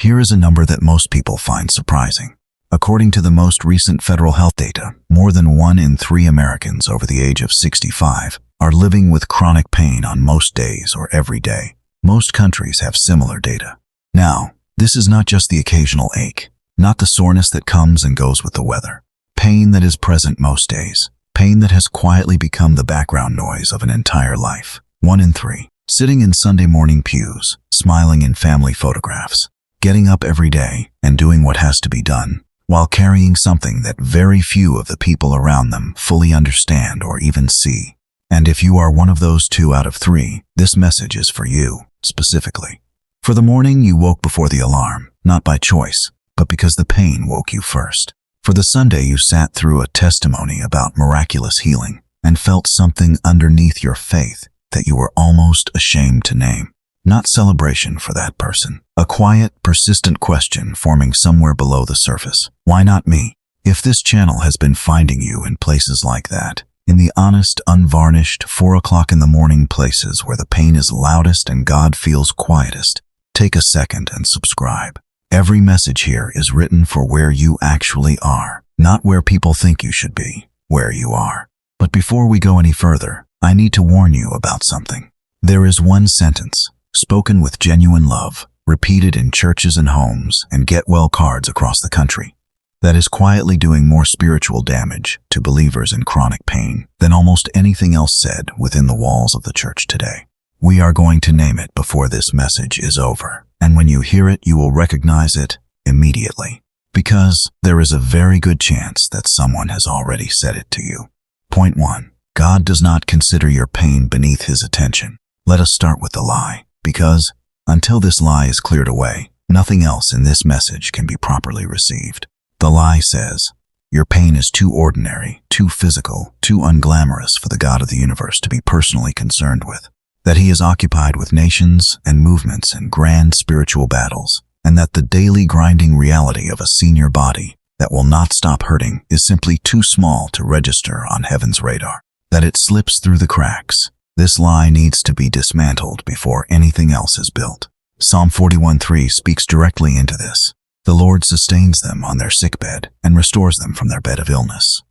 Here is a number that most people find surprising. According to the most recent federal health data, more than 1 in 3 Americans over the age of 65 are living with chronic pain on most days or every day. Most countries have similar data. Now, this is not just the occasional ache, not the soreness that comes and goes with the weather. Pain that is present most days. Pain that has quietly become the background noise of an entire life. 1 in 3. Sitting in Sunday morning pews, smiling in family photographs, getting up every day and doing what has to be done, while carrying something that very few of the people around them fully understand or even see. And if you are one of those 2 out of 3, this message is for you, specifically. For the morning you woke before the alarm, not by choice, but because the pain woke you first. For the Sunday you sat through a testimony about miraculous healing and felt something underneath your faith that you were almost ashamed to name. Not celebration for that person. A quiet, persistent question forming somewhere below the surface. Why not me? If this channel has been finding you in places like that, in the honest, unvarnished 4 o'clock in the morning places where the pain is loudest and God feels quietest, take a second and subscribe. Every message here is written for where you actually are, not where people think you should be, where you are. But before we go any further, I need to warn you about something. There is one sentence, spoken with genuine love, repeated in churches and homes and get-well cards across the country, that is quietly doing more spiritual damage to believers in chronic pain than almost anything else said within the walls of the church today. We are going to name it before this message is over, and when you hear it, you will recognize it immediately, because there is a very good chance that someone has already said it to you. Point 1. God does not consider your pain beneath his attention. Let us start with the lie, because until this lie is cleared away, nothing else in this message can be properly received. The lie says, your pain is too ordinary, too physical, too unglamorous for the God of the universe to be personally concerned with. That he is occupied with nations and movements and grand spiritual battles, and that the daily grinding reality of a senior body that will not stop hurting is simply too small to register on heaven's radar. That it slips through the cracks. This lie needs to be dismantled before anything else is built. Psalm 41:3 speaks directly into this. The Lord sustains them on their sickbed and restores them from their bed of illness.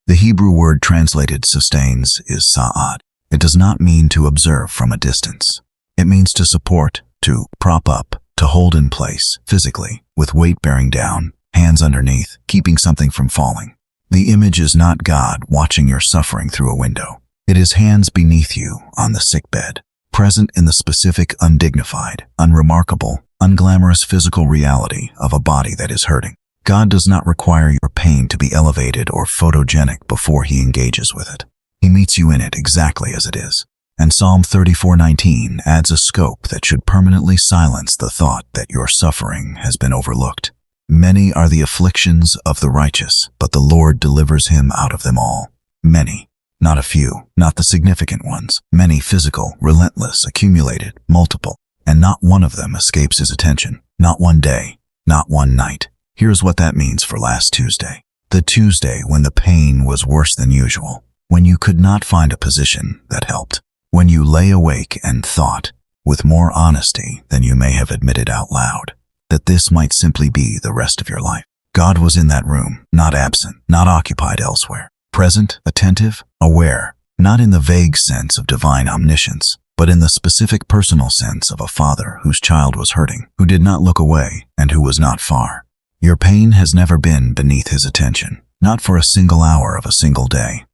The Hebrew word translated sustains is sa'ad. It does not mean to observe from a distance. It means to support, to prop up, to hold in place, physically, with weight bearing down, hands underneath, keeping something from falling. The image is not God watching your suffering through a window. It is hands beneath you on the sickbed, present in the specific, undignified, unremarkable, unglamorous physical reality of a body that is hurting. God does not require your pain to be elevated or photogenic before he engages with it. He meets you in it exactly as it is. And Psalm 34:19 adds a scope that should permanently silence the thought that your suffering has been overlooked. Many are the afflictions of the righteous, but the Lord delivers him out of them all. Many. Not a few, not the significant ones. Many physical, relentless, accumulated, multiple. And not one of them escapes his attention. Not one day, not one night. Here's what that means for last Tuesday. The Tuesday when the pain was worse than usual. When you could not find a position that helped. When you lay awake and thought, with more honesty than you may have admitted out loud, that this might simply be the rest of your life. God was in that room, not absent, not occupied elsewhere. Present, attentive, aware, not in the vague sense of divine omniscience, but in the specific personal sense of a father whose child was hurting, who did not look away, and who was not far. Your pain has never been beneath his attention, not for a single hour of a single day.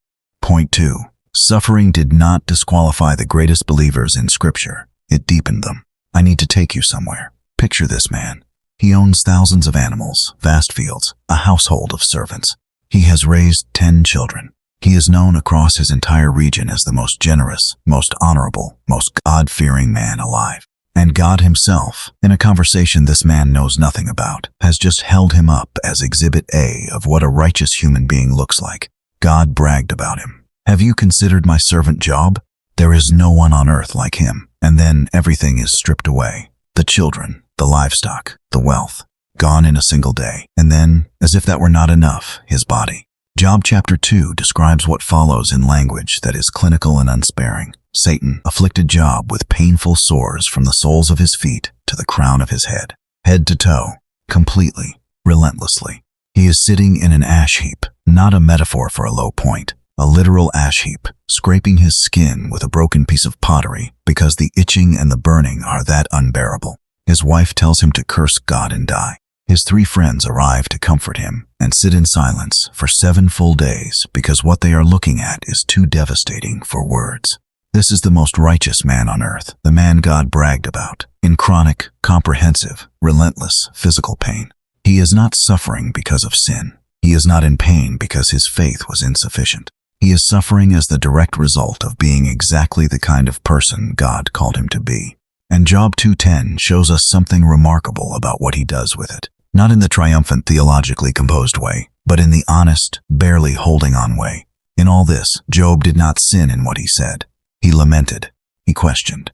Point 2. Suffering did not disqualify the greatest believers in Scripture. It deepened them. I need to take you somewhere. Picture this man. He owns thousands of animals, vast fields, a household of servants. He has raised 10 children. He is known across his entire region as the most generous, most honorable, most God-fearing man alive. And God himself, in a conversation this man knows nothing about, has just held him up as Exhibit A of what a righteous human being looks like. God bragged about him. Have you considered my servant Job? There is no one on earth like him. And then everything is stripped away. The children, the livestock, the wealth, gone in a single day. And then, as if that were not enough, his body. Job chapter 2 describes what follows in language that is clinical and unsparing. Satan afflicted Job with painful sores from the soles of his feet to the crown of his head. head to toe, completely, relentlessly. He is sitting in an ash heap, not a metaphor for a low point, a literal ash heap, scraping his skin with a broken piece of pottery because the itching and the burning are that unbearable. His wife tells him to curse God and die. His 3 friends arrive to comfort him and sit in silence for 7 full days because what they are looking at is too devastating for words. This is the most righteous man on earth, the man God bragged about, in chronic, comprehensive, relentless physical pain. He is not suffering because of sin. He is not in pain because his faith was insufficient. He is suffering as the direct result of being exactly the kind of person God called him to be. And Job 2:10 shows us something remarkable about what he does with it. Not in the triumphant, theologically composed way, but in the honest, barely holding on way. In all this, Job did not sin in what he said. He lamented. He questioned.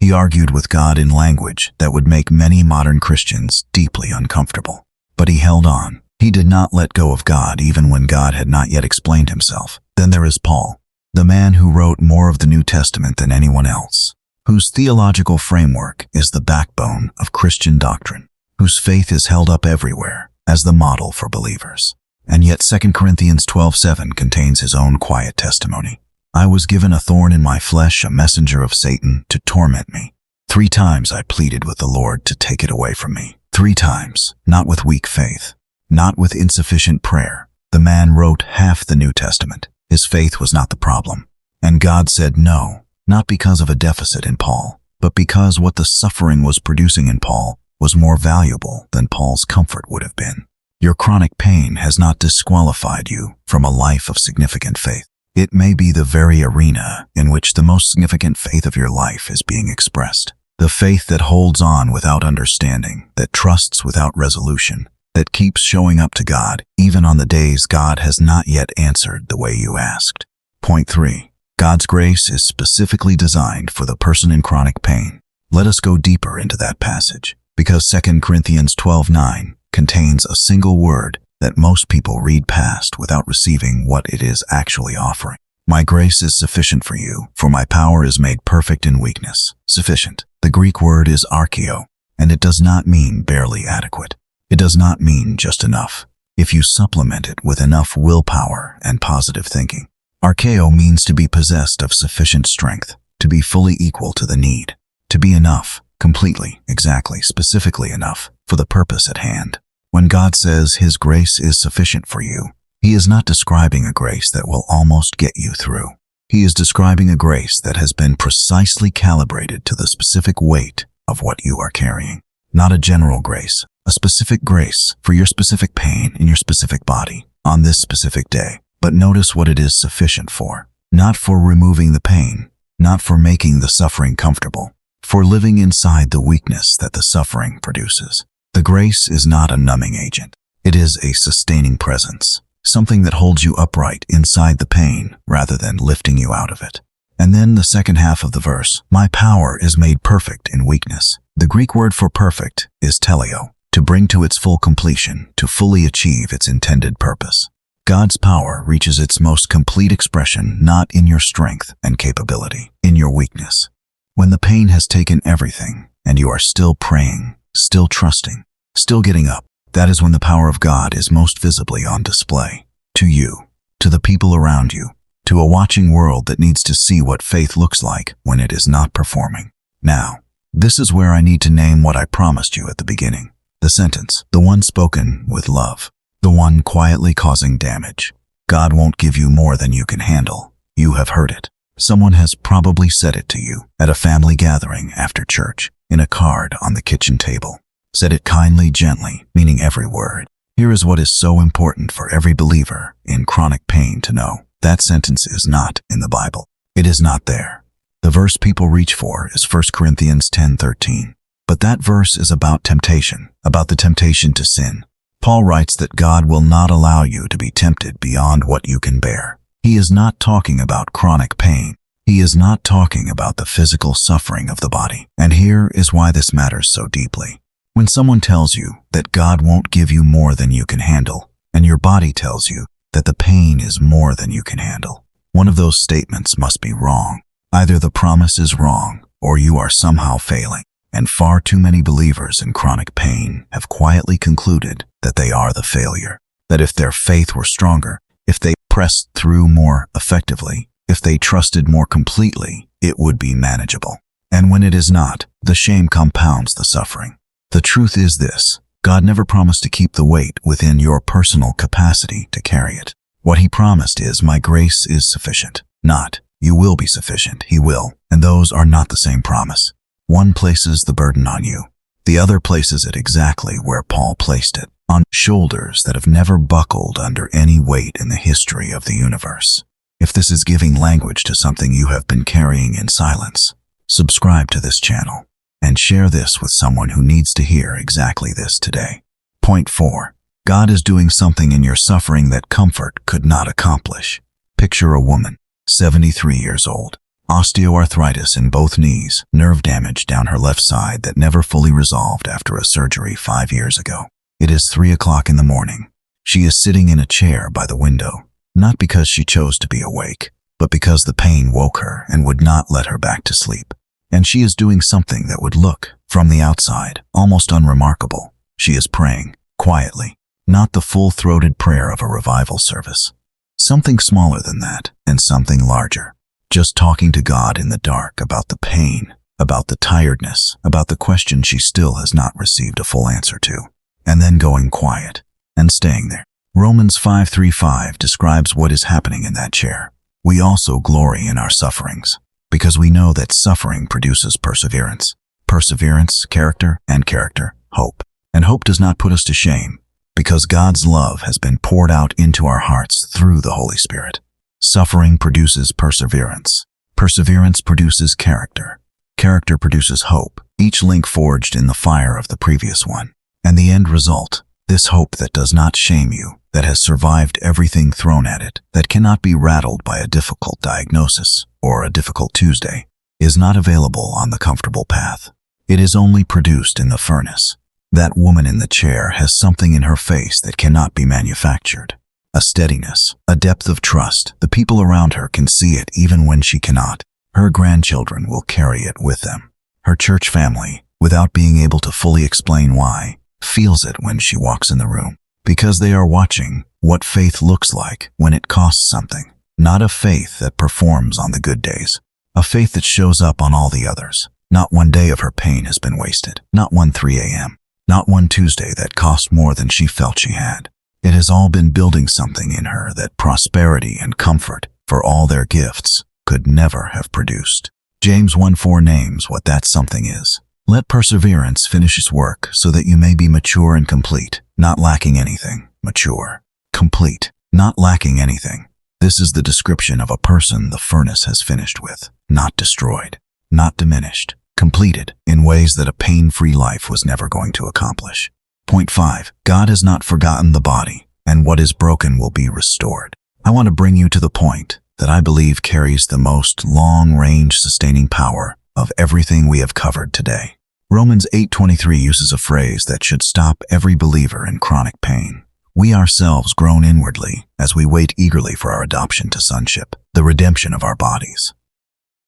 He argued with God in language that would make many modern Christians deeply uncomfortable. But he held on. He did not let go of God even when God had not yet explained himself. Then there is Paul, the man who wrote more of the New Testament than anyone else, whose theological framework is the backbone of Christian doctrine, whose faith is held up everywhere as the model for believers. And yet 2 Corinthians 12:7 contains his own quiet testimony. I was given a thorn in my flesh, a messenger of Satan, to torment me. 3 times I pleaded with the Lord to take it away from me. 3 times, not with weak faith, not with insufficient prayer. The man wrote half the New Testament. His faith was not the problem. And God said no, not because of a deficit in Paul, but because what the suffering was producing in Paul was more valuable than Paul's comfort would have been. Your chronic pain has not disqualified you from a life of significant faith. It may be the very arena in which the most significant faith of your life is being expressed. The faith that holds on without understanding, that trusts without resolution, that keeps showing up to God even on the days God has not yet answered the way you asked. Point 3. God's grace is specifically designed for the person in chronic pain. Let us go deeper into that passage, because 2 Corinthians 12:9 contains a single word that most people read past without receiving what it is actually offering. My grace is sufficient for you, for my power is made perfect in weakness. Sufficient. The Greek word is archeo, and it does not mean barely adequate. It does not mean just enough, if you supplement it with enough willpower and positive thinking. Archeo means to be possessed of sufficient strength, to be fully equal to the need, to be enough, completely, exactly, specifically enough for the purpose at hand. When God says His grace is sufficient for you, He is not describing a grace that will almost get you through. He is describing a grace that has been precisely calibrated to the specific weight of what you are carrying. Not a general grace, a specific grace for your specific pain in your specific body on this specific day. But notice what it is sufficient for. Not for removing the pain, not for making the suffering comfortable, for living inside the weakness that the suffering produces. The grace is not a numbing agent. It is a sustaining presence, something that holds you upright inside the pain rather than lifting you out of it. And then the second half of the verse, my power is made perfect in weakness. The Greek word for perfect is teleo, to bring to its full completion, to fully achieve its intended purpose. God's power reaches its most complete expression not in your strength and capability, in your weakness. When the pain has taken everything and you are still praying, still trusting, still getting up, that is when the power of God is most visibly on display. To you, to the people around you, to a watching world that needs to see what faith looks like when it is not performing. Now, this is where I need to name what I promised you at the beginning. The sentence, the one spoken with love, the one quietly causing damage. God won't give you more than you can handle. You have heard it. Someone has probably said it to you at a family gathering after church, in a card on the kitchen table. Said it kindly, gently, meaning every word. Here is what is so important for every believer in chronic pain to know. That sentence is not in the Bible. It is not there. The verse people reach for is 1 Corinthians 10:13. But that verse is about temptation, about the temptation to sin. Paul writes that God will not allow you to be tempted beyond what you can bear. He is not talking about chronic pain. He is not talking about the physical suffering of the body. And here is why this matters so deeply. When someone tells you that God won't give you more than you can handle, and your body tells you that the pain is more than you can handle, one of those statements must be wrong. Either the promise is wrong, or you are somehow failing. And far too many believers in chronic pain have quietly concluded that they are the failure, that if their faith were stronger, if they pressed through more effectively, if they trusted more completely, it would be manageable. And when it is not, the shame compounds the suffering. The truth is this: God never promised to keep the weight within your personal capacity to carry it. What He promised is, my grace is sufficient. Not, you will be sufficient. He will. And those are not the same promise. One places the burden on you. The other places it exactly where Paul placed it, on shoulders that have never buckled under any weight in the history of the universe. If this is giving language to something you have been carrying in silence, subscribe to this channel and share this with someone who needs to hear exactly this today. Point 4. God is doing something in your suffering that comfort could not accomplish. Picture a woman, 73 years old, osteoarthritis in both knees, nerve damage down her left side that never fully resolved after a surgery 5 years ago. It is 3 o'clock in the morning. She is sitting in a chair by the window, not because she chose to be awake, but because the pain woke her and would not let her back to sleep. And she is doing something that would look, from the outside, almost unremarkable. She is praying, quietly, not the full-throated prayer of a revival service. Something smaller than that, and something larger. Just talking to God in the dark about the pain, about the tiredness, about the question she still has not received a full answer to. And then going quiet, and staying there. Romans 5:3-5 describes what is happening in that chair. We also glory in our sufferings, because we know that suffering produces perseverance. Perseverance, character, and character, hope. And hope does not put us to shame, because God's love has been poured out into our hearts through the Holy Spirit. Suffering produces perseverance. Perseverance produces character. Character produces hope, each link forged in the fire of the previous one. And the end result, this hope that does not shame you, that has survived everything thrown at it, that cannot be rattled by a difficult diagnosis or a difficult Tuesday, is not available on the comfortable path. It is only produced in the furnace. That woman in the chair has something in her face that cannot be manufactured. A steadiness, a depth of trust. The people around her can see it even when she cannot. Her grandchildren will carry it with them. Her church family, without being able to fully explain why, feels it when she walks in the room. Because they are watching what faith looks like when it costs something. Not a faith that performs on the good days. A faith that shows up on all the others. Not one day of her pain has been wasted. Not one 3 a.m. Not one Tuesday that cost more than she felt she had. It has all been building something in her that prosperity and comfort, for all their gifts, could never have produced. James 1:4 names what that something is. Let perseverance finish its work so that you may be mature and complete, not lacking anything. Mature, complete, not lacking anything. This is the description of a person the furnace has finished with, not destroyed, not diminished, completed in ways that a pain-free life was never going to accomplish. Point 5. God has not forgotten the body, and what is broken will be restored. I want to bring you to the point that I believe carries the most long-range sustaining power of everything we have covered today. Romans 8:23 uses a phrase that should stop every believer in chronic pain. We ourselves groan inwardly as we wait eagerly for our adoption to sonship, the redemption of our bodies.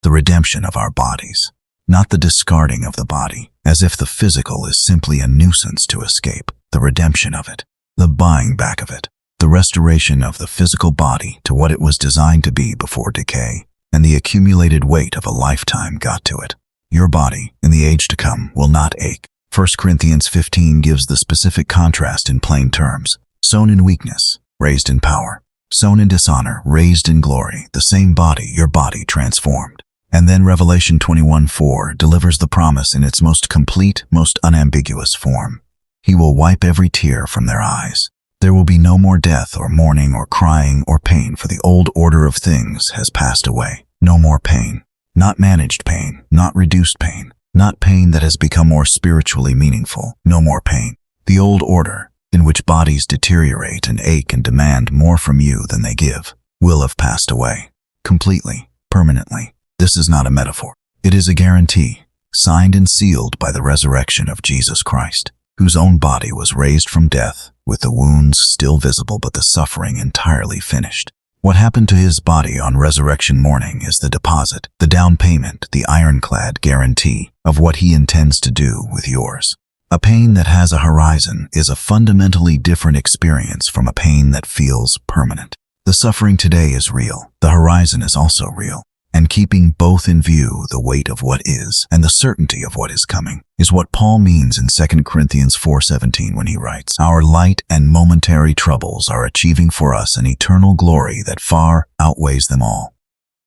The redemption of our bodies, not the discarding of the body, as if the physical is simply a nuisance to escape, the redemption of it, the buying back of it, the restoration of the physical body to what it was designed to be before decay, and the accumulated weight of a lifetime got to it. Your body, in the age to come, will not ache. 1 Corinthians 15 gives the specific contrast in plain terms. Sown in weakness, raised in power. Sown in dishonor, raised in glory. The same body, your body transformed. And then Revelation 21:4 delivers the promise in its most complete, most unambiguous form. He will wipe every tear from their eyes. There will be no more death or mourning or crying or pain, for the old order of things has passed away. No more pain. Not managed pain, not reduced pain, not pain that has become more spiritually meaningful. No more pain. The old order, in which bodies deteriorate and ache and demand more from you than they give, will have passed away. Completely, permanently. This is not a metaphor. It is a guarantee, signed and sealed by the resurrection of Jesus Christ, whose own body was raised from death, with the wounds still visible but the suffering entirely finished. What happened to his body on resurrection morning is the deposit, the down payment, the ironclad guarantee of what he intends to do with yours. A pain that has a horizon is a fundamentally different experience from a pain that feels permanent. The suffering today is real. The horizon is also real. And keeping both in view, the weight of what is and the certainty of what is coming, is what Paul means in 2 Corinthians 4:17 when he writes, "Our light and momentary troubles are achieving for us an eternal glory that far outweighs them all."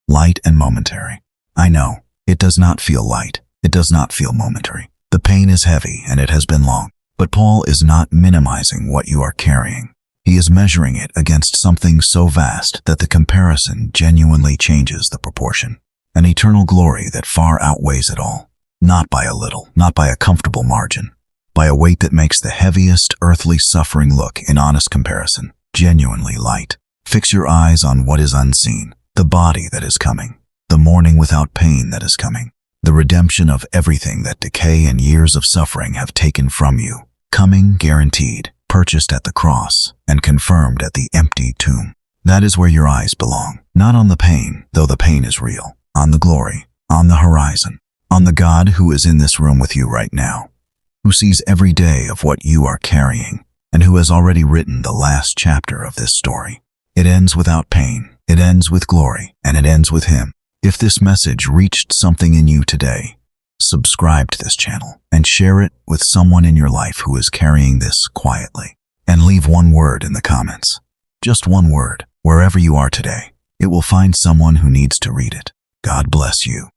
Light and momentary. I know, it does not feel light. It does not feel momentary. The pain is heavy and it has been long. But Paul is not minimizing what you are carrying. He is measuring it against something so vast that the comparison genuinely changes the proportion. An eternal glory that far outweighs it all. Not by a little, not by a comfortable margin, by a weight that makes the heaviest earthly suffering look, in honest comparison, genuinely light. Fix your eyes on what is unseen, the body that is coming, the morning without pain that is coming, the redemption of everything that decay and years of suffering have taken from you, coming guaranteed, purchased at the cross, and confirmed at the empty tomb. That is where your eyes belong. Not on the pain, though the pain is real. On the glory, on the horizon, on the God who is in this room with you right now, who sees every day of what you are carrying, and who has already written the last chapter of this story. It ends without pain, it ends with glory, and it ends with Him. If this message reached something in you today, subscribe to this channel and share it with someone in your life who is carrying this quietly. And leave one word in the comments. Just one word, wherever you are today. It will find someone who needs to read it. God bless you.